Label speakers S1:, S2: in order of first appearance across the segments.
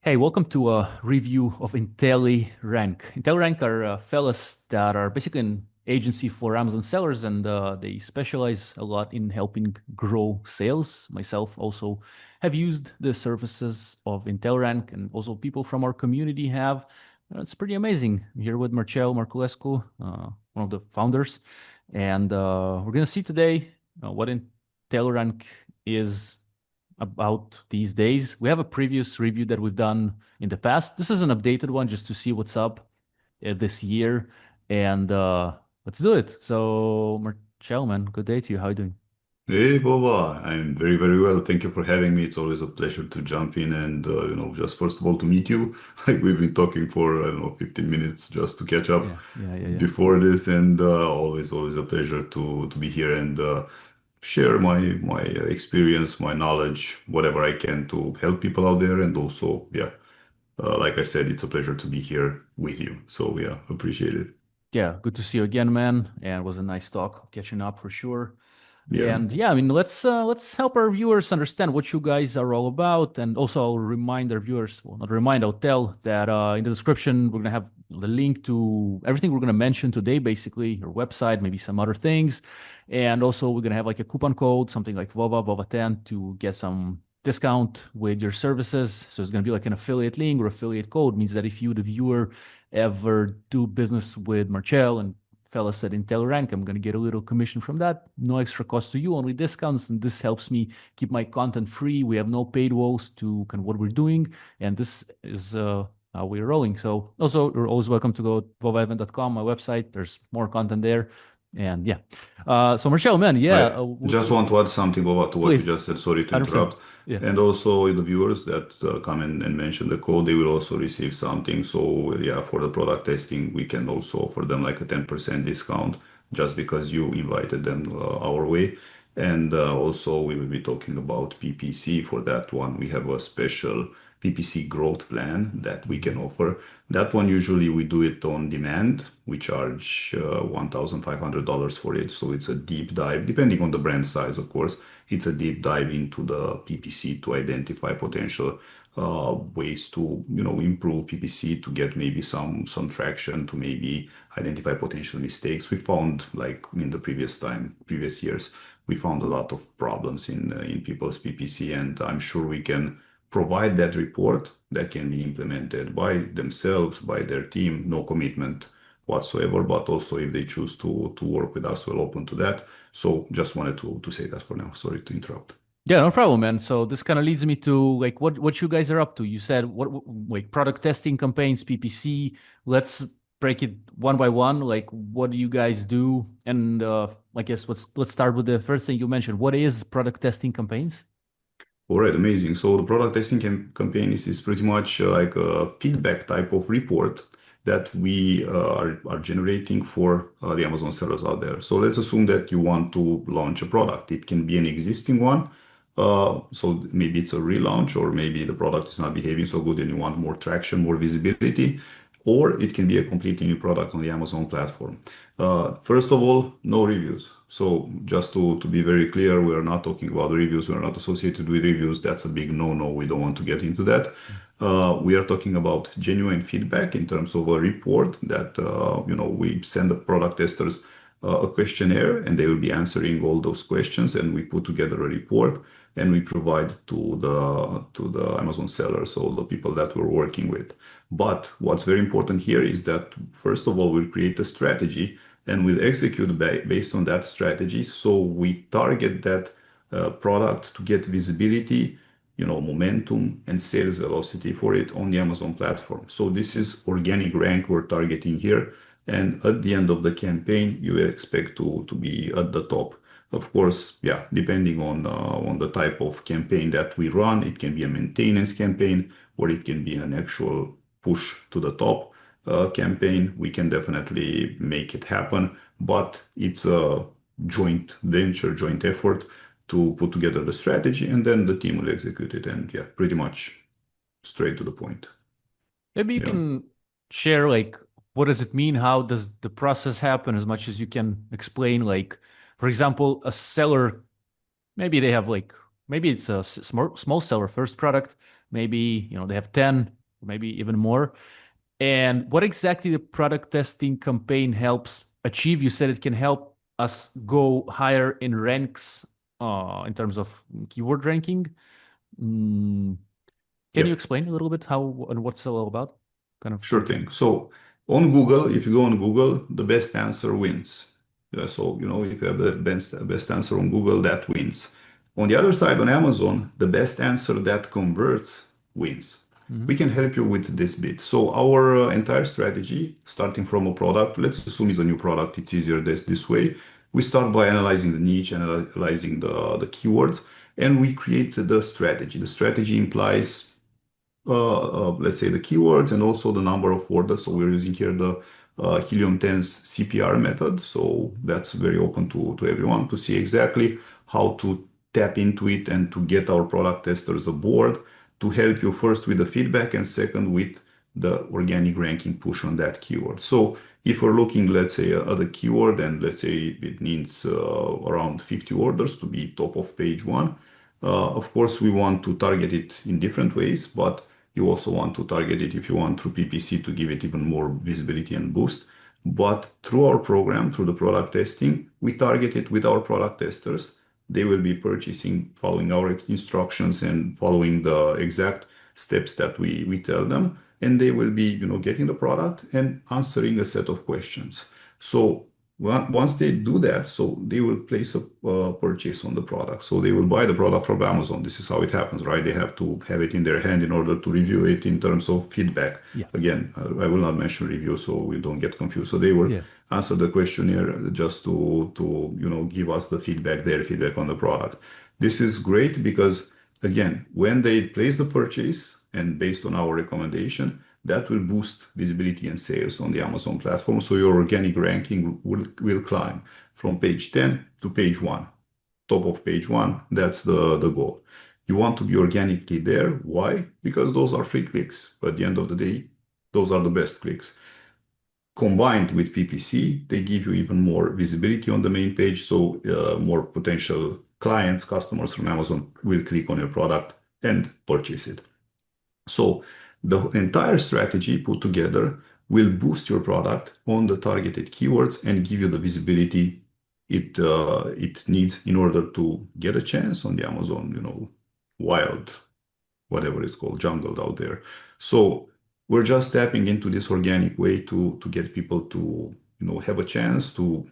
S1: Hey, welcome to a review of intelliRANK. intelliRANK are fellas that are basically an agency for Amazon sellers, and they specialize a lot in helping grow sales. Myself also have used the services of intelliRANK, and also people from our community have. It's pretty amazing. I'm here with Marcel Marculescu, one of the founders, and we're going to see today what intelliRANK is about these days. We have a previous review that we've done in the past. This is an updated one just to see what's up this year. And let's do it. So, Marcel, man, good day to you. How are you doing?
S2: Hey, Boba, I'm very, very well. Thank you for having me. It's always a pleasure to jump in and, just first of all to meet you. Like we've been talking for, I don't know, 15 minutes just to catch up
S1: Yeah.
S2: before this, and always a pleasure to be here and share my experience, my knowledge, whatever I can to help people out there. And also, like I said, it's a pleasure to be here with you. So yeah, appreciate it.
S1: Yeah, good to see you again, man. And it was a nice talk, catching up for sure.
S2: Yeah.
S1: And yeah, I mean, let's help our viewers understand what you guys are all about, and also I'll remind our viewers, well, not remind, I'll tell that in the description we're gonna have the link to everything we're gonna mention today, basically your website, maybe some other things, and also we're gonna have like a coupon code, something like VOVA10 to get some discount with your services. So it's gonna be like an affiliate link or affiliate code. Means that if you, the viewer, ever do business with Marcel and fellas at intelliRANK, I'm going to get a little commission from that. No extra cost to you, only discounts. And this helps me keep my content free. We have no paid walls to kind of what we're doing. And this is how we're rolling. So also, you're always welcome to go to vovaevent.com, my website. There's more content there. And yeah. So Marcel, man, yeah,
S2: I just want to add something over to what you
S1: please,
S2: just said. Sorry to
S1: 100%.
S2: interrupt.
S1: Yeah.
S2: And also the viewers that come in and mention the code, they will also receive something. So yeah, for the product testing, we can also offer them like a 10% discount just because you invited them our way. And also we will be talking about PPC. For that one, we have a special PPC Growth Plan that we can offer. That one, usually we do it on demand. We charge $1,500 for it. So it's a deep dive, depending on the brand size, of course. It's a deep dive into the PPC to identify potential ways to, improve PPC to get maybe some traction, to maybe identify potential mistakes. We found, like in the previous years, we found a lot of problems in people's PPC, and I'm sure we can provide that report that can be implemented by themselves, by their team, no commitment whatsoever, but also if they choose to work with us, we're open to that. So just wanted to say that for now. Sorry to interrupt.
S1: Yeah, no problem, man. So this kind of leads me to like what you guys are up to. You said like product testing campaigns, PPC. Let's break it one by one. Like what do you guys do? And I guess let's start with the first thing you mentioned. What is product testing campaigns?
S2: All right, amazing. So the product testing campaign is pretty much like a feedback type of report that we are generating for the Amazon sellers out there. So let's assume that you want to launch a product. It can be an existing one. So maybe it's a relaunch, or maybe the product is not behaving so good and you want more traction, more visibility, or it can be a completely new product on the Amazon platform. First of all, no reviews. So just to be very clear, we are not talking about reviews. We are not associated with reviews. That's a big no-no. We don't want to get into that. We are talking about genuine feedback in terms of a report that, we send the product testers a questionnaire, and they will be answering all those questions, and we put together a report and we provide to the Amazon sellers, so the people that we're working with. But what's very important here is that first of all, we'll create a strategy and we'll execute based on that strategy. So we target that product to get visibility, momentum and sales velocity for it on the Amazon platform. So this is organic rank we're targeting here. And at the end of the campaign, you expect to be at the top. Of course, yeah, depending on the type of campaign that we run, it can be a maintenance campaign or it can be an actual push to the top campaign. We can definitely make it happen, but it's a joint venture, joint effort to put together the strategy, and then the team will execute it. And yeah, pretty much straight to the point.
S1: Maybe you
S2: Yeah.
S1: can share like what does it mean? How does the process happen? As much as you can explain, like for example, a seller maybe they have like maybe it's a small seller first product. Maybe, they have 10, maybe even more. And what exactly the product testing campaign helps achieve? You said it can help us go higher in ranks in terms of keyword ranking. Mm, can you
S2: Yep.
S1: explain a little bit how and what's it all about? Kind of.
S2: Sure thing. So on Google, if you go on Google, the best answer wins. Yeah, so, if you have the best answer on Google, that wins. On the other side, on Amazon, the best answer that converts wins.
S1: Mhm.
S2: We can help you with this bit. So our entire strategy, starting from a product, let's assume it's a new product. It's easier this way. We start by analyzing the niche, analyzing the keywords, and we create the strategy. The strategy implies let's say the keywords and also the number of orders. So we're using here the Helium 10's CPR method. So that's very open to everyone to see exactly how to tap into it and to get our product testers aboard to help you first with the feedback and second with the organic ranking push on that keyword. So if we're looking, let's say, at the keyword and let's say it needs around 50 orders to be top of page one, of course, we want to target it in different ways, but you also want to target it if you want through PPC to give it even more visibility and boost. But through our program, through the product testing, we target it with our product testers. They will be purchasing following our instructions and following the exact steps that we tell them. And they will be, getting the product and answering a set of questions. So once they do that, so they will place a purchase on the product. So they will buy the product from Amazon. This is how it happens, right? They have to have it in their hand in order to review it in terms of feedback.
S1: Yeah.
S2: Again, I will not mention review so we don't get confused. So they will
S1: Yeah.
S2: answer the questionnaire just to give us the feedback, their feedback on the product. This is great because again, when they place the purchase and based on our recommendation, that will boost visibility and sales on the Amazon platform. So your organic ranking will climb from page 10 to page 1. Top of page 1, that's the goal. You want to be organically there. Why? Because those are free clicks. But at the end of the day, those are the best clicks. Combined with PPC, they give you even more visibility on the main page. So more potential clients, customers from Amazon will click on your product and purchase it. So the entire strategy put together will boost your product on the targeted keywords and give you the visibility it needs in order to get a chance on the Amazon, wild, whatever it's called, jungled out there. So we're just tapping into this organic way to get people to have a chance to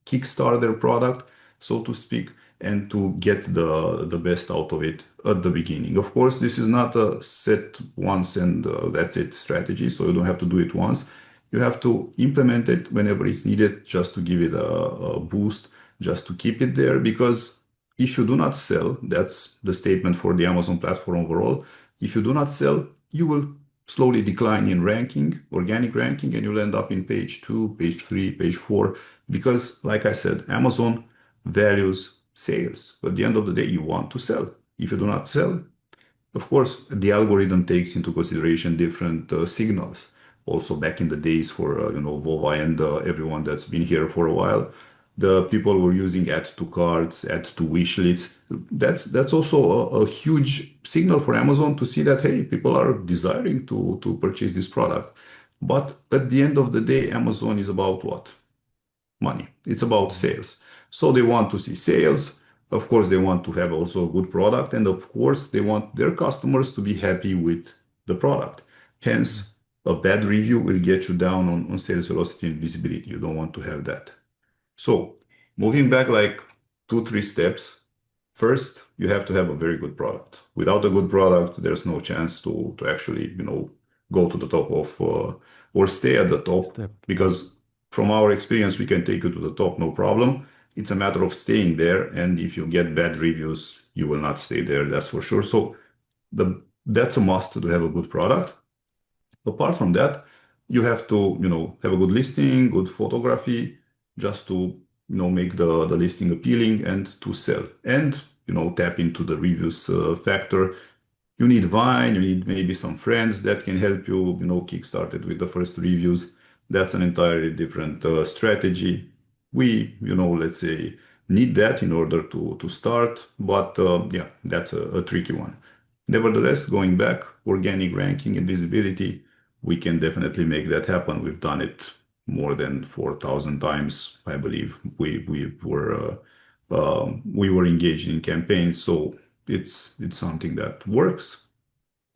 S2: kickstart their product, so to speak, and to get the best out of it at the beginning. Of course, this is not a set once and that's it strategy, so you don't have to do it once. You have to implement it whenever it's needed just to give it a boost, just to keep it there. Because if you do not sell, that's the statement for the Amazon platform overall. If you do not sell, you will slowly decline in ranking, organic ranking, and you'll end up in page 2, page 3, page 4. Because, like I said, Amazon values sales. But at the end of the day, you want to sell. If you do not sell, of course, the algorithm takes into consideration different signals. Also, back in the days for Vova and everyone that's been here for a while, the people were using add to carts, add to wish lists. That's also a huge signal for Amazon to see that hey, people are desiring to purchase this product. But at the end of the day, Amazon is about what? Money. It's about sales. So they want to see sales. Of course, they want to have also a good product. And of course, they want their customers to be happy with the product. Hence, a bad review will get you down on sales velocity and visibility. You don't want to have that. So moving back like 2, 3 steps, first, you have to have a very good product. Without a good product, there's no chance to actually, go to the top of or stay at the top because from our experience, we can take you to the top, no problem. It's a matter of staying there. And if you get bad reviews, you will not stay there. That's for sure. So that's a must to have a good product. Apart from that, you have to, have a good listing, good photography, just to, make the listing appealing and to sell and, tap into the reviews factor. You need Vine, you need maybe some friends that can help you, kickstart it with the first reviews. That's an entirely different strategy. We, let's say, need that in order to start. But yeah, that's a tricky one. Nevertheless, going back, organic ranking and visibility, we can definitely make that happen. We've done it more than 4,000 times, I believe. We were engaged in campaigns, so it's something that works.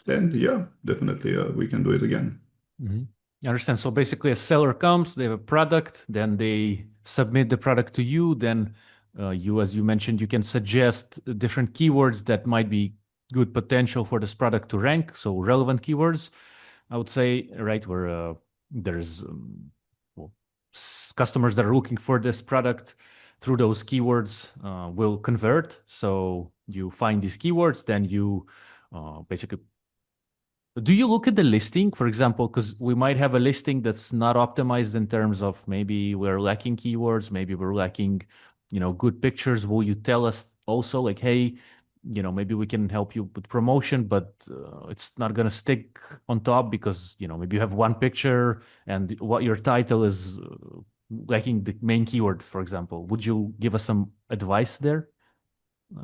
S2: And yeah, definitely we can do it again.
S1: I understand. So basically, a seller comes, they have a product, then they submit the product to you. Then you, as you mentioned, you can suggest different keywords that might be good potential for this product to rank. So relevant keywords, I would say, right, where there's well, customers that are looking for this product through those keywords will convert. So you find these keywords, then you basically do you look at the listing, for example, because we might have a listing that's not optimized in terms of maybe we're lacking keywords, maybe we're lacking, good pictures. Will you tell us also like, hey, maybe we can help you with promotion, but it's not gonna stick on top because, maybe you have one picture and what your title is lacking the main keyword, for example. Would you give us some advice there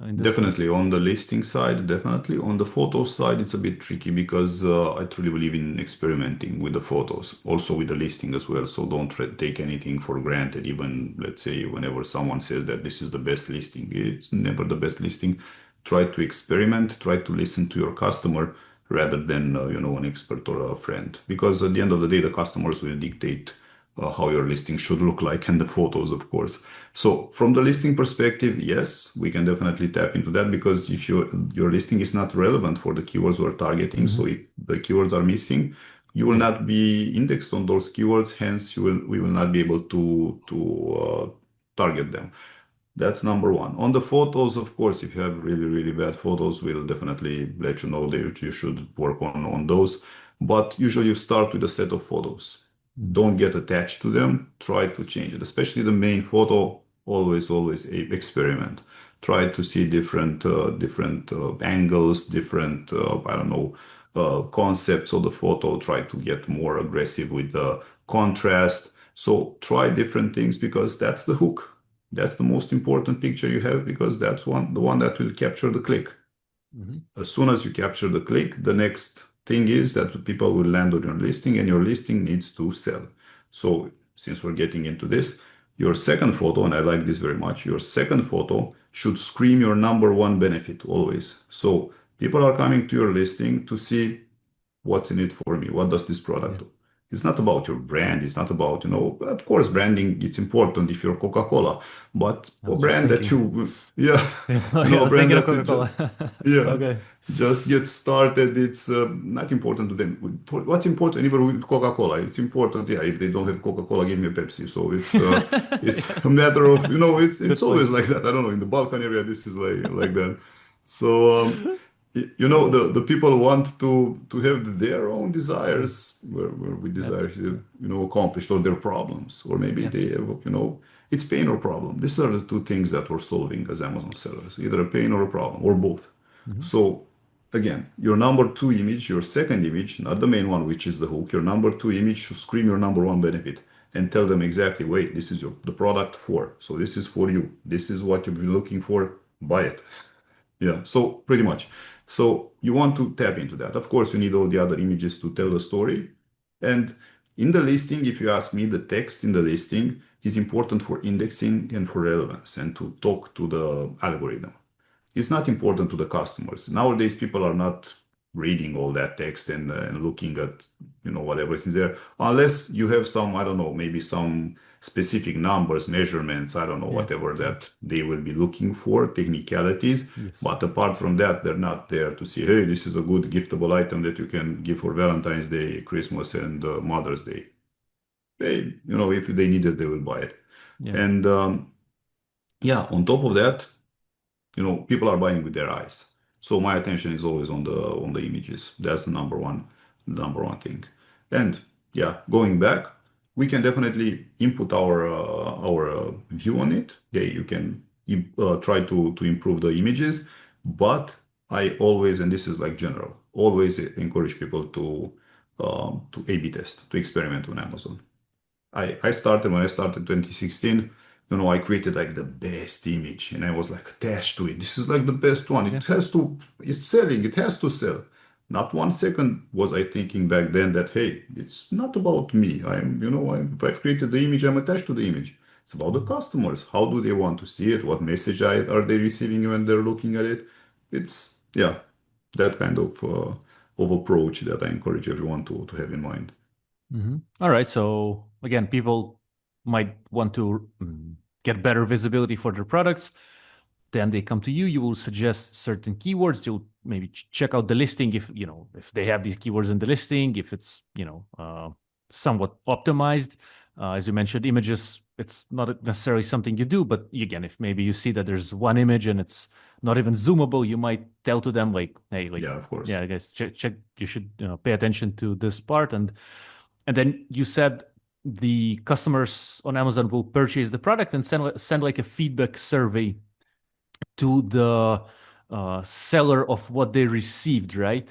S1: in this?
S2: Definitely on the listing side, definitely. On the photo side, it's a bit tricky because I truly believe in experimenting with the photos, also with the listing as well. So don't take anything for granted. Even let's say whenever someone says that this is the best listing, it's never the best listing. Try to experiment, try to listen to your customer rather than an expert or a friend, because at the end of the day, the customers will dictate how your listing should look like and the photos, of course. So from the listing perspective, yes, we can definitely tap into that because if your listing is not relevant for the keywords we're targeting, so if the keywords are missing, you will not be indexed on those keywords. Hence, we will not be able to target them. That's number one. On the photos, of course, if you have really, really bad photos, we'll definitely let you know that you should work on those. But usually you start with a set of photos. Don't get attached to them. Try to change it, especially the main photo. Always, always experiment. Try to see different angles, different I don't know concepts of the photo. Try to get more aggressive with the contrast. So try different things because that's the hook. That's the most important picture you have because that's the one that will capture the click. As soon as you capture the click, the next thing is that people will land on your listing and your listing needs to sell. So since we're getting into this, your second photo, and I like this very much, your second photo should scream your number one benefit always. So people are coming to your listing to see what's in it for me. What does this product do? It's not about your brand. It's not about, of course, branding, it's important if you're Coca-Cola, but
S1: I
S2: a
S1: was just
S2: brand that
S1: thinking.
S2: yeah,
S1: I
S2: a
S1: was
S2: brand
S1: thinking of
S2: that
S1: Coca-Cola.
S2: yeah,
S1: Okay.
S2: just get started. It's not important to them. What's important even with Coca-Cola? It's important, yeah. If they don't have Coca-Cola, give me a Pepsi. So it's a matter of it's
S1: Good
S2: always
S1: point.
S2: like that. I don't know. In the Balkan area, this is like that. So the people want to have their own desires where we desire accomplished, or their problems, or maybe
S1: Yeah.
S2: they have it's pain or problem. These are the two things that we're solving as Amazon sellers, either a pain or a problem or both. So again, your number two image, your second image, not the main one, which is the hook, your number two image should scream your number one benefit and tell them exactly, wait, this is the product for, so this is for you, this is what you've been looking for, buy it. Yeah, so pretty much. So you want to tap into that. Of course, you need all the other images to tell the story. And in the listing, if you ask me, the text in the listing is important for indexing and for relevance and to talk to the algorithm. It's not important to the customers. Nowadays, people are not reading all that text and looking at whatever is in there, unless you have some, I don't know, maybe some specific numbers, measurements, I don't know,
S1: Yeah.
S2: whatever that they will be looking for, technicalities.
S1: Yes.
S2: But apart from that, they're not there to see, hey, this is a good giftable item that you can give for Valentine's Day, Christmas, and Mother's Day. They, if they need it, they will buy it.
S1: Yeah.
S2: And yeah, on top of that, people are buying with their eyes. So my attention is always on the images. That's the number one thing. And yeah, going back, we can definitely input our view on it. Okay, you can try to improve the images, but I always, and this is like general, always encourage people to A/B test, to experiment on Amazon. When I started 2016. I created like the best image and I was like attached to it. This is like the best one.
S1: Yeah.
S2: It's selling, it has to sell. Not 1 second was I thinking back then that, hey, it's not about me. I've created the image, I'm attached to the image. It's about the
S1: Mhm.
S2: customers. How do they want to see it? What message are they receiving when they're looking at it? It's, yeah, that kind of approach that I encourage everyone to have in mind.
S1: All right. So again, people might want to get better visibility for their products. Then they come to you. You will suggest certain keywords. You'll maybe check out the listing if they have these keywords in the listing, if it's somewhat optimized. As you mentioned, images. It's not necessarily something you do, but again, if maybe you see that there's one image and it's not even zoomable, you might tell to them like, "Hey, like,
S2: Yeah, of course.
S1: yeah, I guess check. You should pay attention to this part." And then you said the customers on Amazon will purchase the product and send like a feedback survey to the seller of what they received, right?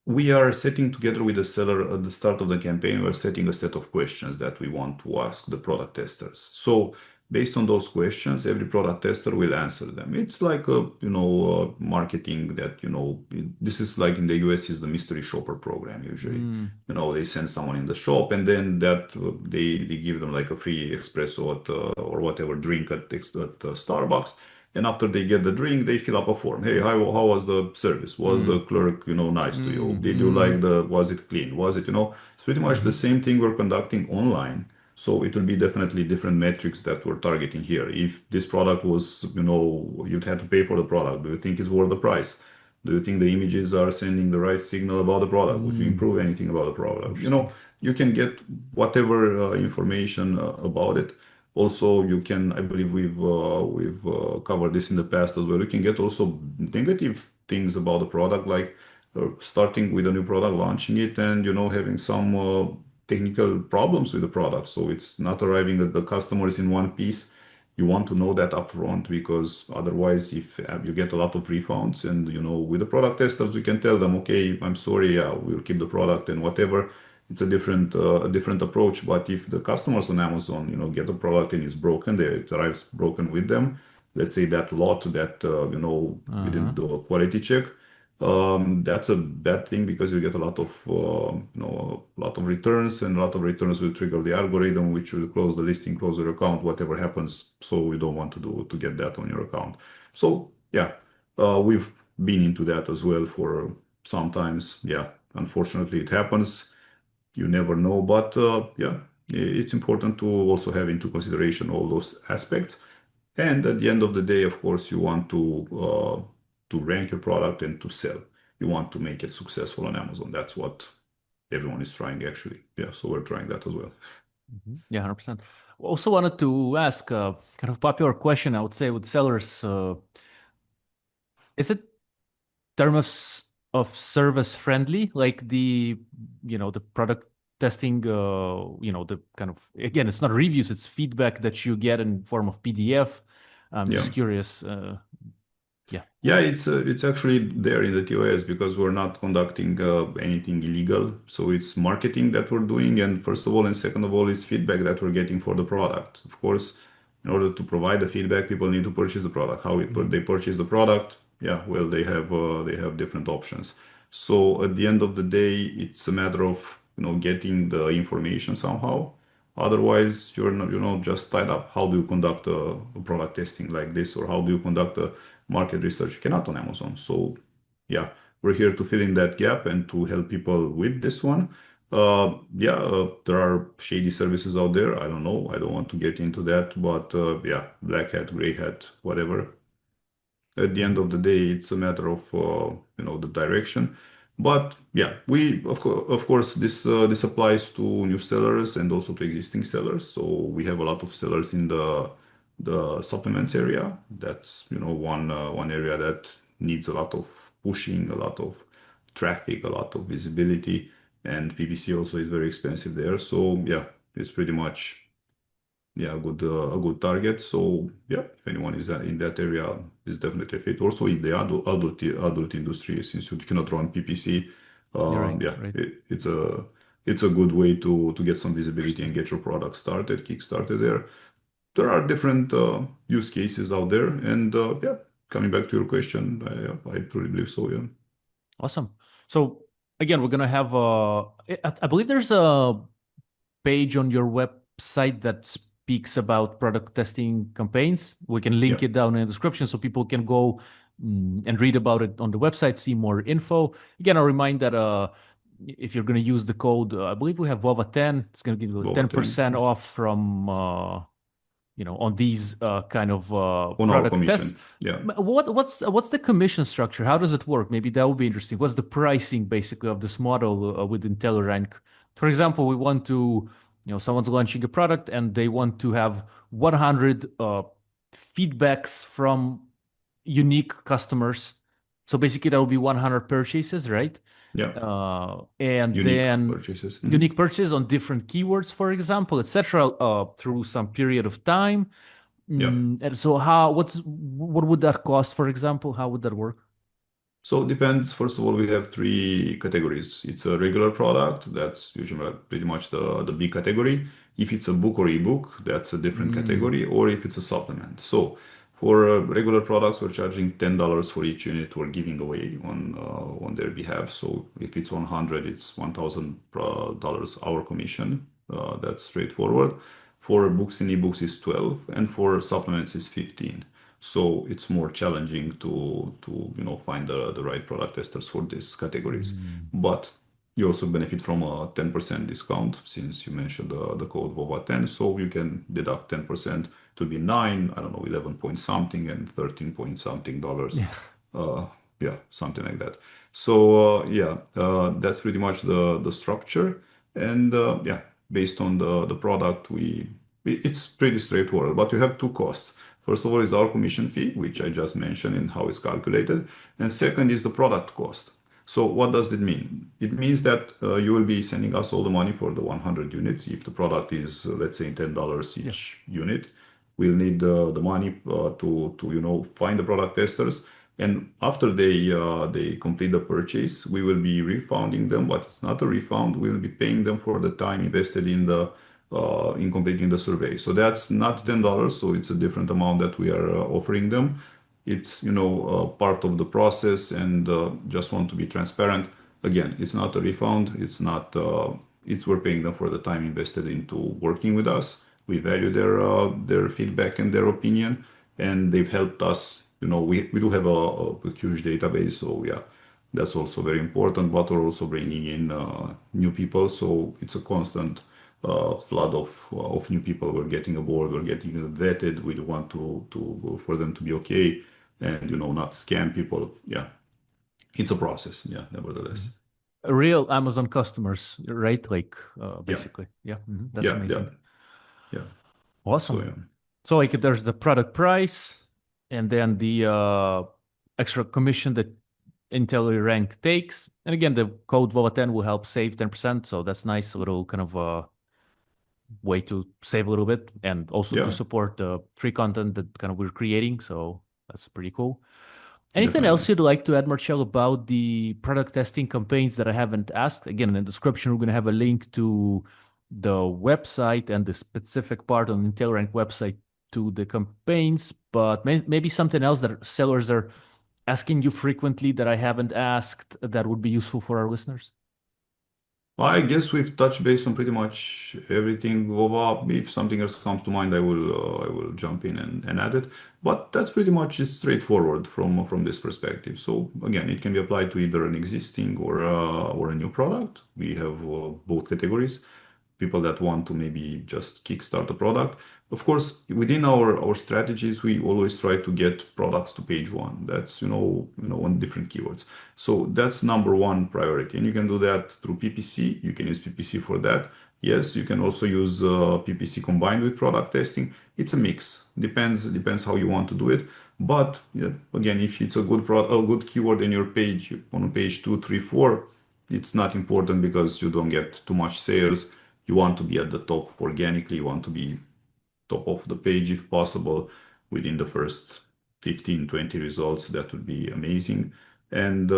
S2: We are setting together with the seller at the start of the campaign, we're setting a set of questions that we want to ask the product testers. So based on those questions, every product tester will answer them. It's like marketing that, this is like in the US is the mystery shopper program usually.
S1: Mm,
S2: They send someone in the shop and then that they give them like a free espresso or whatever drink at Starbucks. And after they get the drink, they fill up a form. Hey, how was the service? Was the
S1: mm,
S2: clerk, nice to you?
S1: mm,
S2: Did you
S1: mm,
S2: like was it clean? Was it, it's pretty much the
S1: mhm,
S2: same thing we're conducting online. So it will be definitely different metrics that we're targeting here. If this product was, you'd had to pay for the product, do you think it's worth the price? Do you think the images are sending the right signal about the product? Would you
S1: mm.
S2: improve anything about the product?
S1: Interesting.
S2: You can get whatever information about it. Also, you can, I believe we've covered this in the past as well. You can get also negative things about the product, like starting with a new product, launching it, and having some technical problems with the product. So it's not arriving at the customers in one piece. You want to know that upfront because otherwise, if you get a lot of refunds, and with the product testers, we can tell them, okay, I'm sorry, yeah, we'll keep the product and whatever. It's a different approach. But if the customers on Amazon, get the product and it's broken, it arrives broken with them. Let's say that lot that we
S1: Uh-huh.
S2: didn't do a quality check. That's a bad thing because you get a lot of returns, and a lot of returns will trigger the algorithm, which will close the listing, close your account, whatever happens. So we don't want to get that on your account. So yeah, we've been into that as well for sometimes. Yeah, unfortunately, it happens. You never know, but yeah, it's important to also have into consideration all those aspects. And at the end of the day, of course, you want to rank your product and to sell. You want to make it successful on Amazon. That's what everyone is trying, actually. Yeah, so we're trying that as well.
S1: Yeah, 100%. Also wanted to ask kind of popular question, I would say, with sellers. Is it term of service friendly, like the product testing, the kind of, again, it's not reviews, it's feedback that you get in form of PDF. I'm
S2: Yeah.
S1: just curious. Yeah.
S2: Yeah, it's actually there in the TOS because we're not conducting anything illegal. So it's marketing that we're doing, and first of all, and second of all, is feedback that we're getting for the product. Of course, in order to provide the feedback, people need to purchase the product.
S1: Mhm.
S2: They purchase the product? Yeah, well, they have different options. So at the end of the day, it's a matter of getting the information somehow. Otherwise, you're not just tied up. How do you conduct a product testing like this, or how do you conduct a market research? You cannot on Amazon. So yeah, we're here to fill in that gap and to help people with this one. Yeah, there are shady services out there. I don't know. I don't want to get into that, but yeah, black hat, gray hat, whatever. At the end
S1: Mhm.
S2: of the day, it's a matter of the direction. But yeah, of course this applies to new sellers and also to existing sellers. So we have a lot of sellers in the supplements area. That's one area that needs a lot of pushing, a lot of traffic, a lot of visibility, and PPC also is very expensive there. So yeah, it's pretty much, yeah, a good target. So yeah, if anyone is in that area, is definitely a fit. Also in the adult industry, since you cannot run PPC,
S1: You're right,
S2: yeah,
S1: right.
S2: it's a good way to get some visibility and get your product started, kick started there. there are different use cases out there. And yeah, coming back to your question, I truly believe so. Yeah.
S1: Awesome. So again, we're gonna have I believe there's a page on your website that speaks about product testing campaigns. We can
S2: Yeah.
S1: link it down in the description so people can go and read about it on the website, see more info. Again, I'll remind that if you're going to use the code, I believe we have VOVA10, it's going to give you
S2: About 10.
S1: 10%
S2: Yeah.
S1: off from on these kind of
S2: On our
S1: product tests.
S2: commission. Yeah.
S1: What's the commission structure? How does it work? Maybe that would be interesting. What's the pricing basically of this model with intelliRANK? For example, we want to, someone's launching a product and they want to have 100 feedbacks from unique customers. So basically, that would be 100 purchases, right?
S2: Yeah.
S1: And
S2: Unique
S1: then
S2: purchases.
S1: unique purchases on different keywords, for example, etc., through some period of time.
S2: Yeah.
S1: And so, what would that cost, for example? How would that work?
S2: So it depends. First of all, we have three categories. It's a regular product. That's usually pretty much the big category. If it's a book or ebook, that's a different
S1: Mm,
S2: category, or if it's a supplement. So for regular products, we're charging $10 for each unit we're giving away on their behalf. So if it's 100, it's $1,000 our commission. That's straightforward. For books and ebooks is 12, and for supplements is 15. So it's more challenging to find the right product testers for these categories.
S1: mm.
S2: But you also benefit from a 10% discount since you mentioned the code VOVA10. So you can deduct 10% to be nine, I don't know, 11 point something and 13 point something dollars.
S1: Yeah.
S2: Uh, yeah, something like that. So yeah, that's pretty much the structure. And yeah, based on the product, it's pretty straightforward. But you have two costs. First of all, is our commission fee, which I just mentioned and how it's calculated. And second is the product cost. So what does it mean? It means that you will be sending us all the money for the 100 units. If the product is, let's say, $10
S1: Yeah.
S2: each unit, we'll need the money to find the product testers. And after they complete the purchase, we will be refunding them, but it's not a refund. We'll be paying them for the time invested in completing the survey. So that's not $10, so it's a different amount that we are offering them. It's part of the process, and just want to be transparent. Again, it's not a refund. It's not. It's we're paying them for the time invested into working with us. We value their feedback and their opinion, and they've helped us. We do have a huge database, so yeah, that's also very important. But we're also bringing in new people, so it's a constant flood of new people. We're getting aboard. We're getting vetted. We want to for them to be okay, and not scam people. Yeah, it's a process. Yeah, nevertheless.
S1: Mhm. Real Amazon customers, right? Like,
S2: Yeah,
S1: basically. Yeah. That's
S2: yeah, yeah,
S1: amazing.
S2: yeah. So
S1: Awesome.
S2: yeah,
S1: So like there's the product price and then the extra commission that intelliRANK takes. And again, the code VOLA10 will help save 10%. So that's nice, a little kind of way to save a little bit and also to
S2: yeah,
S1: support the free content that kind of we're creating. So that's pretty cool. Anything
S2: definitely.
S1: else you'd like to add, Marcel, about the product testing campaigns that I haven't asked? Again, in the description, we're going to have a link to the website and the specific part on the intelliRANK website to the campaigns, but maybe something else that sellers are asking you frequently that I haven't asked that would be useful for our listeners.
S2: I guess we've touched base on pretty much everything. Vova. If something else comes to mind, I will jump in and add it. But that's pretty much it straightforward from this perspective. So again, it can be applied to either an existing or a new product. We have both categories. People that want to maybe just kickstart a product. Of course, within our strategies, we always try to get products to page one. That's on different keywords. So that's number one priority, and you can do that through PPC. You can use PPC for that. Yes, you can also use PPC combined with product testing. It's a mix. Depends how you want to do it. But yeah, again, if it's a good keyword in your page on page 2, 3, 4, it's not important because you don't get too much sales. You want to be at the top organically. You want to be top of the page if possible within the first 15, 20 results. That would be amazing. And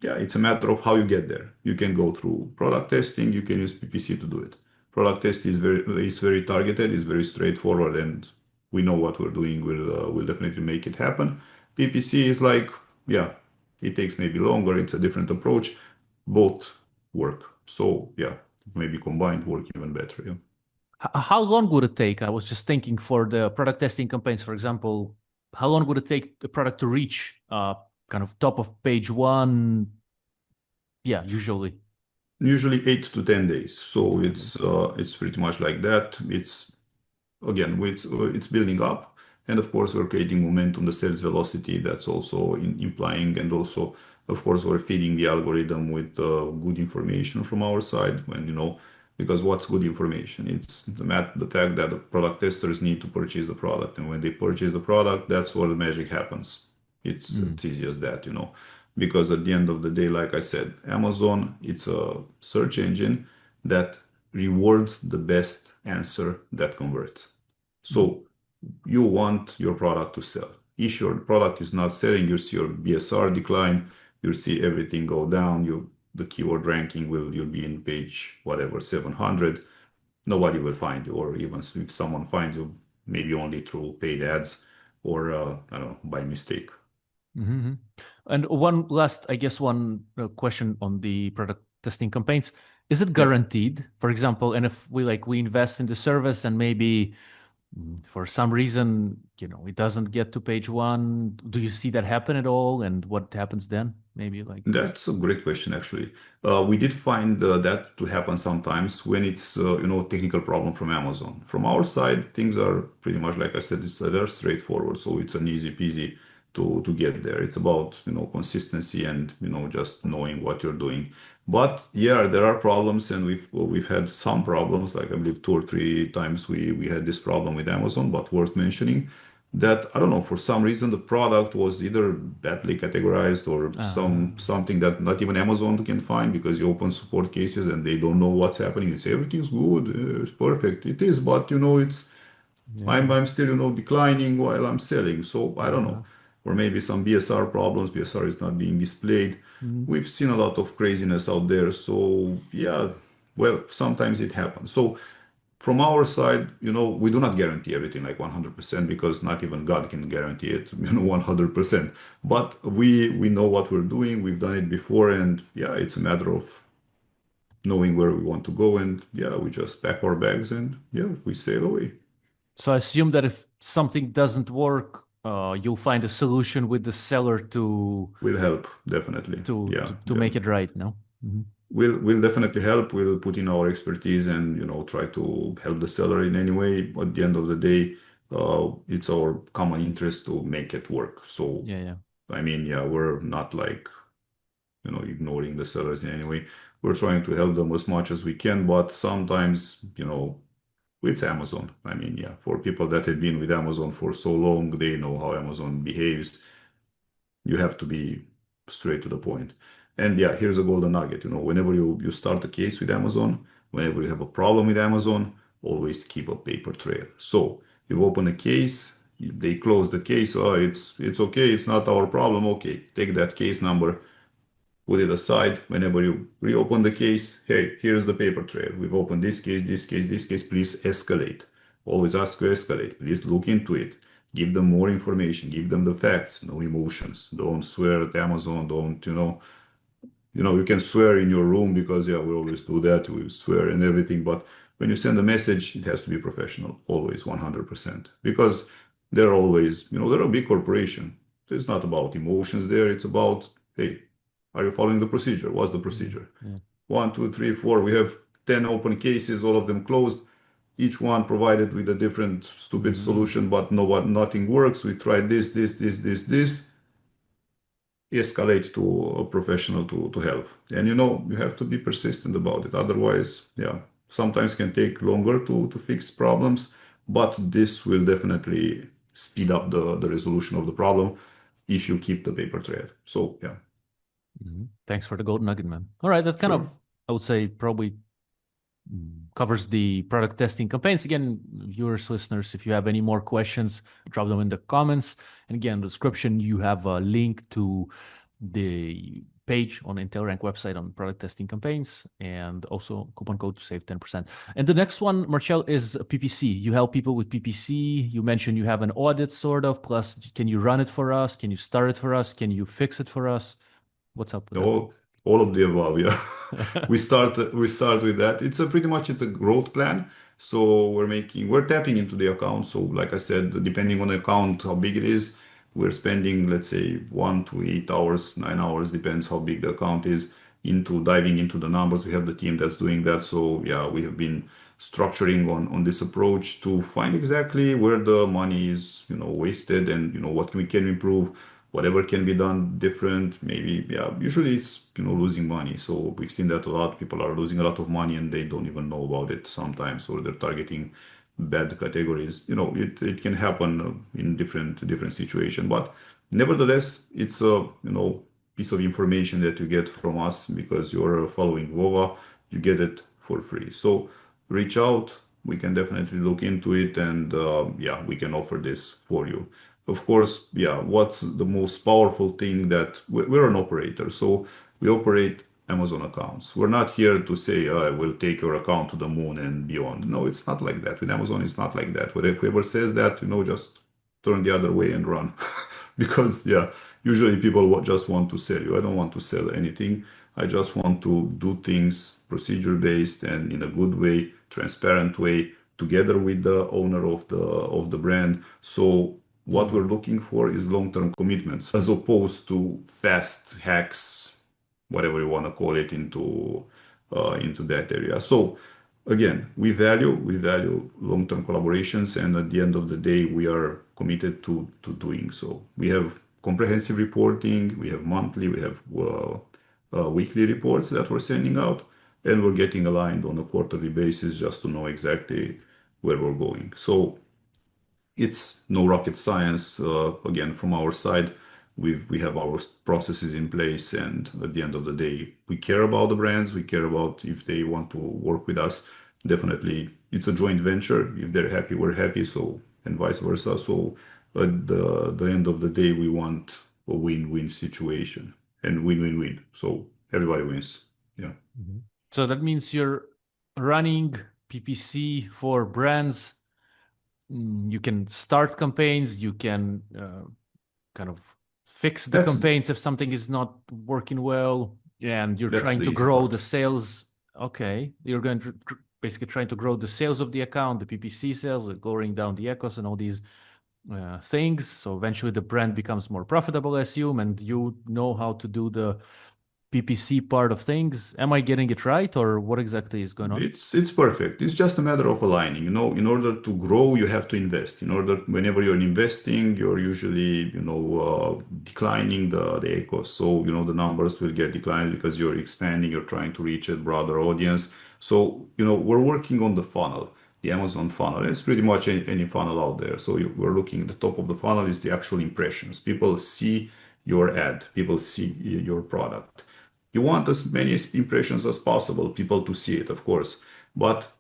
S2: yeah, it's a matter of how you get there. You can go through product testing. You can use PPC to do it. Product test is very targeted, is very straightforward, and we know what we're doing. We'll definitely make it happen. PPC is like, yeah, it takes maybe longer. It's a different approach. Both work. So yeah, maybe combined work even better. Yeah.
S1: How long would it take? I was just thinking for the product testing campaigns, for example, how long would it take the product to reach kind of top of page one? Yeah, usually
S2: Usually 8 to 10 days.
S1: eight to
S2: So
S1: 10 days.
S2: it's pretty much like that. It's again, it's building up. And of course, we're creating momentum, the sales velocity that's also implying. And also, of course, we're feeding the algorithm with good information from our side when, because what's good information? It's the fact that the product testers need to purchase the product. And when they purchase the product, that's where the magic happens. It's easy as that. Because at the end of the day, like I said, Amazon, it's a search engine that rewards the best answer that converts.
S1: Mhm.
S2: So you want your product to sell. If your product is not selling, you see your BSR decline, you'll see everything go down. The keyword ranking you'll be in page whatever 700. Nobody will find you, or even if someone finds you, maybe only through paid ads or I don't know, by mistake.
S1: Mhm. And one last, I guess, one question on the product testing campaigns. Is it
S2: Yeah.
S1: guaranteed? For example, and if we invest in the service and maybe for some reason, it doesn't get to page one, do you see that happen at all? And what happens then? Maybe like this.
S2: That's a great question, actually. We did find that to happen sometimes when it's technical problem from Amazon. From our side, things are pretty much like I said, they're straightforward, so it's an easy peasy to get there. It's about consistency and just knowing what you're doing. But yeah, there are problems, and we've had some problems. Like I believe 2 or 3 times we had this problem with Amazon, but worth mentioning that I don't know, for some reason the product was either badly categorized or
S1: Uh,
S2: something that not even Amazon can find, because you open support cases and they don't know what's happening. They say everything's good, it's perfect. It is, but it's
S1: yeah.
S2: I'm still declining while I'm selling. So I don't know.
S1: Uh,
S2: Or maybe some BSR problems. BSR is not being displayed.
S1: mm,
S2: We've seen a lot of craziness out there. So yeah, well, sometimes it happens. So from our side, we do not guarantee everything like 100%, because not even God can guarantee it, 100%. But we know what we're doing. We've done it before, and yeah, it's a matter of knowing where we want to go, and yeah, we just pack our bags and yeah, we sail away
S1: so I assume that if something doesn't work, you'll find a solution with the seller to
S2: with help, definitely.
S1: to
S2: Yeah,
S1: to, to make it right, no? Mhm.
S2: we'll definitely help. We'll put in our expertise and try to help the seller in any way. At the end of the day, it's our common interest to make it work. So
S1: Yeah, yeah.
S2: I mean, yeah, we're not like ignoring the sellers in any way. We're trying to help them as much as we can, but sometimes, it's Amazon. I mean, yeah, for people that have been with Amazon for so long, they know how Amazon behaves. You have to be straight to the point. And yeah, here's a golden nugget. Whenever you start a case with Amazon, whenever you have a problem with Amazon, always keep a paper trail. So you open a case, they close the case. Oh, it's okay. It's not our problem. Okay, take that case number, put it aside. Whenever you reopen the case, hey, here's the paper trail. We've opened this case, this case, this case. Please escalate. Always ask to escalate. Please look into it. Give them more information. Give them the facts. No emotions. Don't swear at Amazon. Don't, you can swear in your room because, yeah, we always do that. We swear and everything. But when you send a message, it has to be professional, always 100%. Because they're always, they're a big corporation. It's not about emotions there. It's about, hey, are you following the procedure? What's the
S1: Yeah,
S2: procedure?
S1: yeah.
S2: 1, 2, 3, 4. We have 10 open cases, all of them closed. Each one provided with a different stupid
S1: Mhm.
S2: solution, but nothing works. We tried this, escalate to a professional to help. And you have to be persistent about it. Otherwise, yeah, sometimes can take longer to fix problems, but this will definitely speed up the resolution of the problem if you keep the paper trail. So yeah,
S1: Thanks for the gold nugget, man. All right, that kind
S2: sure.
S1: of, I would say, probably covers the product testing campaigns. Again, viewers, listeners, if you have any more questions, drop them in the comments. And again, in the description, you have a link to the page on intelliRANK website on product testing campaigns, and also coupon code to save 10%. And the next one, Marcel, is PPC. You help people with PPC. You mentioned you have an audit sort of, plus can you run it for us? Can you start it for us? Can you fix it for us? What's up with
S2: All of the above, yeah.
S1: that?
S2: We start with that. It's a pretty much it's a growth plan. So we're tapping into the account. So like I said, depending on the account, how big it is, we're spending, let's say, 1 to 8 hours, 9 hours, depends how big the account is, into diving into the numbers. We have the team that's doing that. So yeah, we have been structuring on this approach to find exactly where the money is, wasted, and what we can improve, whatever can be done different. Maybe, yeah, usually it's losing money. So we've seen that a lot. People are losing a lot of money and they don't even know about it sometimes, or they're targeting bad categories. It can happen in different situation, but nevertheless, it's a piece of information that you get from us because you're following Vova. You get it for free. So reach out. We can definitely look into it, and yeah, we can offer this for you. Of course, yeah, what's the most powerful thing, that we're an operator, so we operate Amazon accounts. We're not here to say, we'll take your account to the moon and beyond. No, it's not like that. With Amazon, it's not like that. Whoever says that, just turn the other way and run. Because, yeah, usually people just want to sell you. I don't want to sell anything. I just want to do things procedure-based and in a good way, transparent way, together with the owner of the brand. So what we're looking for is long-term commitments, as opposed to fast hacks, whatever you want to call it, into that area. So again, we value long-term collaborations, and at the end of the day, we are committed to doing so. We have comprehensive reporting, we have monthly, we have weekly reports that we're sending out, and we're getting aligned on a quarterly basis just to know exactly where we're going. So it's no rocket science. Again, from our side, we have our processes in place, and at the end of the day, we care about the brands. We care about if they want to work with us. Definitely, it's a joint venture. If they're happy, we're happy. So, and vice versa. So at the end of the day, we want a win-win situation, and win-win-win. So everybody wins. Yeah.
S1: Mhm. So that means you're running PPC for brands. You can start campaigns, you can kind of fix the
S2: That's
S1: campaigns if something is not working well, and you're
S2: that's
S1: trying
S2: the
S1: to
S2: easy
S1: grow the
S2: part.
S1: sales. Okay, you're going to basically trying to grow the sales of the account, the PPC sales, going down the ACOS and all these things. So eventually the brand becomes more profitable, I assume, and you know how to do the PPC part of things. Am I getting it right, or what exactly is going on?
S2: It's perfect. It's just a matter of aligning. In order to grow, you have to invest. Whenever you're investing, you're usually, declining the ACOS. So, the numbers will get declined because you're expanding, you're trying to reach a broader audience. So, we're working on the funnel, the Amazon funnel. It's pretty much any funnel out there. So we're looking, the top of the funnel is the actual impressions. People see your ad, people see your product. You want as many impressions as possible, people to see it, of course, but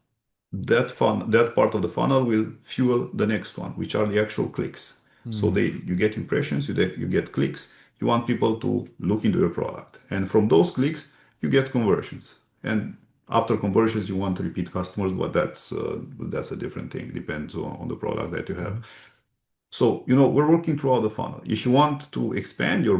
S2: that part of the funnel will fuel the next one, which are the actual clicks. So you get impressions, you get clicks. You want people to look into your product, and from those clicks, you get conversions. And after conversions, you want repeat customers, but that's a different thing. Depends on the product that you have. So, we're working throughout the funnel. If you want to expand your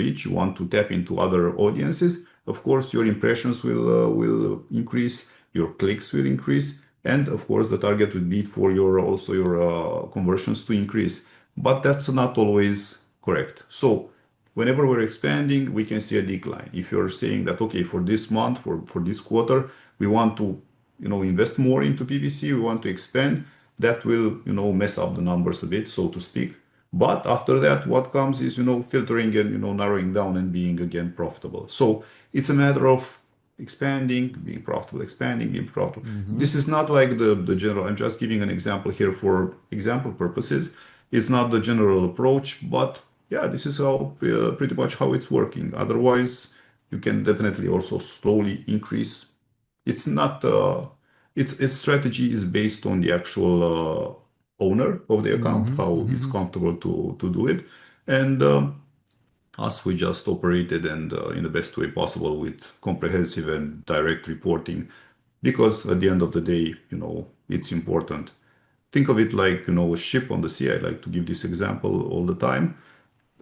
S2: reach, you want to tap into other audiences, of course, your impressions will increase, your clicks will increase, and of course, the target would be for your conversions to increase. But that's not always correct. So, whenever we're expanding, we can see a decline. If you're saying that, okay, for this month, for this quarter, we want to, invest more into PPC, we want to expand, that will, mess up the numbers a bit, so to speak. But after that, what comes is, filtering and, narrowing down and being again profitable. So it's a matter of expanding, being profitable, expanding, being profitable. This is not like the general, I'm just giving an example here for example purposes. It's not the general approach, but yeah, this is how pretty much how it's working. Otherwise, you can definitely also slowly increase. It's not its strategy is based on the actual owner of the account, how it's comfortable to do it. And Us, we just operated and in the best way possible with comprehensive and direct reporting, because at the end of the day, it's important. Think of it like, a ship on the sea. I like to give this example all the time.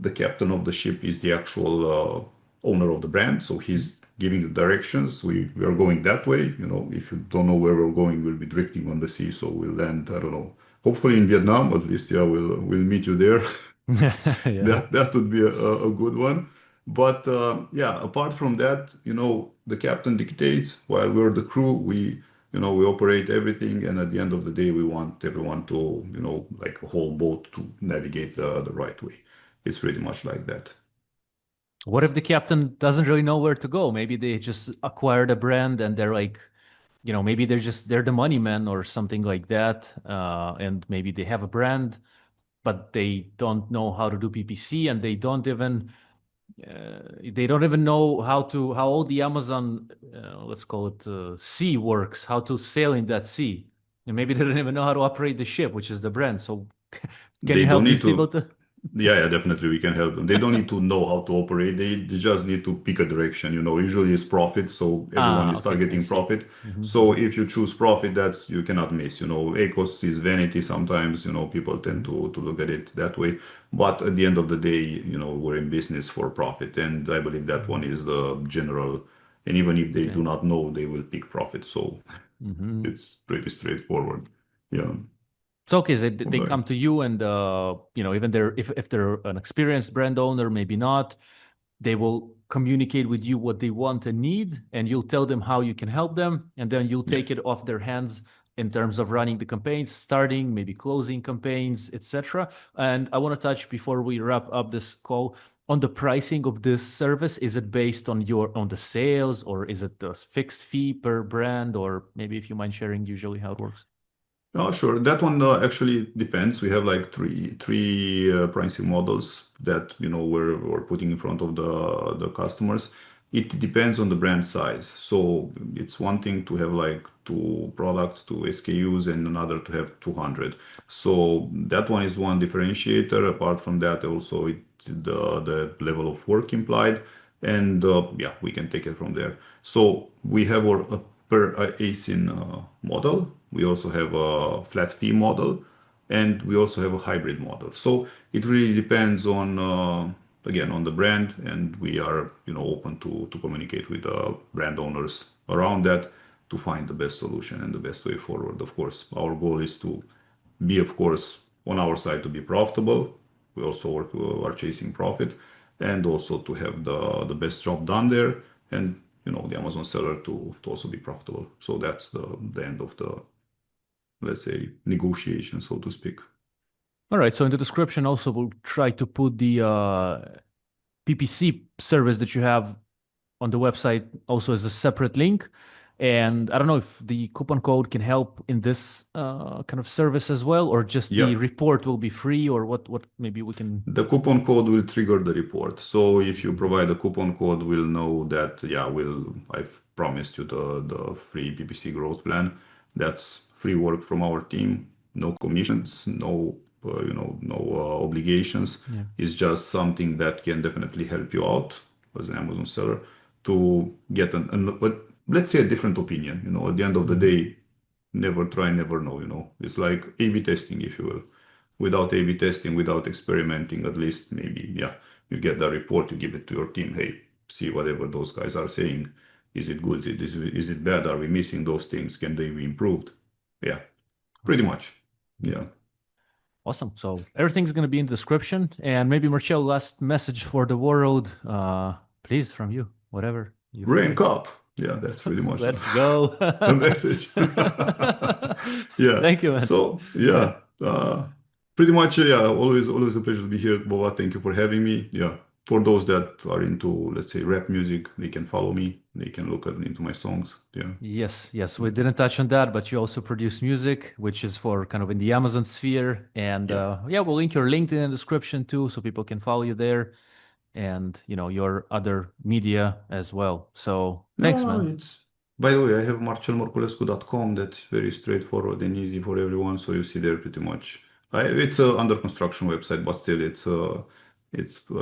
S2: The captain of the ship is the actual owner of the brand, so he's giving the directions. We are going that way. If you don't know where we're going, we'll be drifting on the sea. So we'll land, I don't know, hopefully in Vietnam. At least, yeah, we'll meet you there.
S1: Yeah.
S2: That would be a good one. But yeah, apart from that, the captain dictates while we're the crew. We operate everything, and at the end of the day, we want everyone to, like a whole boat, to navigate the right way. It's pretty much like that.
S1: What if the captain doesn't really know where to go? Maybe they just acquired a brand and they're like, maybe they're the money man or something like that. And maybe they have a brand, but they don't know how to do PPC and they don't even know how all the Amazon, let's call it sea works, how to sail in that sea. And maybe they don't even know how to operate the ship, which is the brand. So can
S2: They
S1: you
S2: don't
S1: help
S2: need
S1: these people
S2: to.
S1: to?
S2: Yeah, definitely we can help them. They don't need to know how to operate. They just need to pick a direction. Usually it's profit, so everyone
S1: Ah,
S2: is
S1: okay, I
S2: targeting
S1: see.
S2: profit. So
S1: Hmm.
S2: if you choose profit, that's you cannot miss. ACOS is vanity sometimes. People tend
S1: Hmm.
S2: to look at it that way. But at the end of the day, we're in business for profit, and I believe that one
S1: Hmm.
S2: is the general. And even if they
S1: Okay.
S2: do not know, they will pick profit. So
S1: Hmm.
S2: it's pretty straightforward. Yeah.
S1: So okay,
S2: All
S1: they
S2: right.
S1: come to you and even if they're an experienced brand owner, maybe not, they will communicate with you what they want and need, and you'll tell them how you can help them, and then you'll
S2: Yeah.
S1: take it off their hands in terms of running the campaigns, starting, maybe closing campaigns, etc. And I want to touch before we wrap up this call on the pricing of this service. Is it based on the sales, or is it a fixed fee per brand, or maybe if you mind sharing usually how it works?
S2: Oh, sure. That one actually depends. We have like three pricing models that we're putting in front of the customers. It depends on the brand size. So it's one thing to have like two products, two SKUs, and another to have 200. So that one is one differentiator. Apart from that, also the level of work implied, and yeah, we can take it from there. So we have our per ASIN model. We also have a flat fee model, and we also have a hybrid model. So it really depends on again on the brand, and we are open to communicate with the brand owners around that to find the best solution and the best way forward. Of course, our goal is to be, of course, on our side to be profitable. We also are chasing profit, and also to have the best job done there, and the Amazon seller to also be profitable. So that's the end of the, let's say, negotiation, so to speak.
S1: All right. So in the description, also we'll try to put the PPC service that you have on the website also as a separate link. And I don't know if the coupon code can help in this kind of service as well, or just the
S2: Yeah.
S1: report will be free, or what maybe we can.
S2: The coupon code will trigger the report. So if you
S1: Mhm.
S2: provide a coupon code, we'll know that, yeah, I've promised you the free PPC growth plan. That's free work from our team, no commissions, no obligations.
S1: Yeah.
S2: It's just something that can definitely help you out as an Amazon seller to get but let's say a different opinion. At the end of the
S1: Hmm.
S2: day, never try, never know. It's like A/B testing, if you will. Without A/B testing, without experimenting, at least maybe, yeah, you get the report, you give it to your team. Hey, see whatever those guys are saying. Is it good? Is it bad? Are we missing those things? Can they be improved? Yeah, pretty
S1: Awesome.
S2: much.
S1: Mhm.
S2: Yeah.
S1: Awesome. So everything's going to be in the description. And maybe Marcel, last message for the world, please, from you, whatever you feel
S2: Rank
S1: like.
S2: up. Yeah, that's pretty much
S1: Let's go.
S2: the message. Yeah.
S1: Thank you, man.
S2: So
S1: Yeah.
S2: yeah, pretty much. Yeah. Always a pleasure to be here, Boba. Thank you for having me. Yeah. For those that are into, let's say, rap music, they can follow me. They can look into my songs. Yeah.
S1: Yes, yes, we didn't touch on that, but you also produce music, which is for kind of in the Amazon sphere. And
S2: Yeah.
S1: yeah, we'll link your LinkedIn in the description too, so people can follow you there and your other media as well. So thanks,
S2: No,
S1: man.
S2: it's. By the way, I have marcelmarculescu.com. That's very straightforward and easy for everyone. So you see there pretty much. It's a under construction website, but still, it's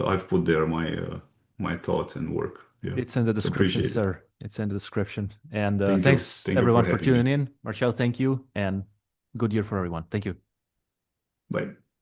S2: I've put there my thoughts and work. Yeah.
S1: It's in the
S2: So
S1: description,
S2: appreciate it.
S1: sir. It's in the description. And
S2: Thank you.
S1: thanks
S2: Thank you for
S1: everyone for
S2: having me.
S1: tuning in. Marcel, thank you, and good year for everyone. Thank you.
S2: Bye.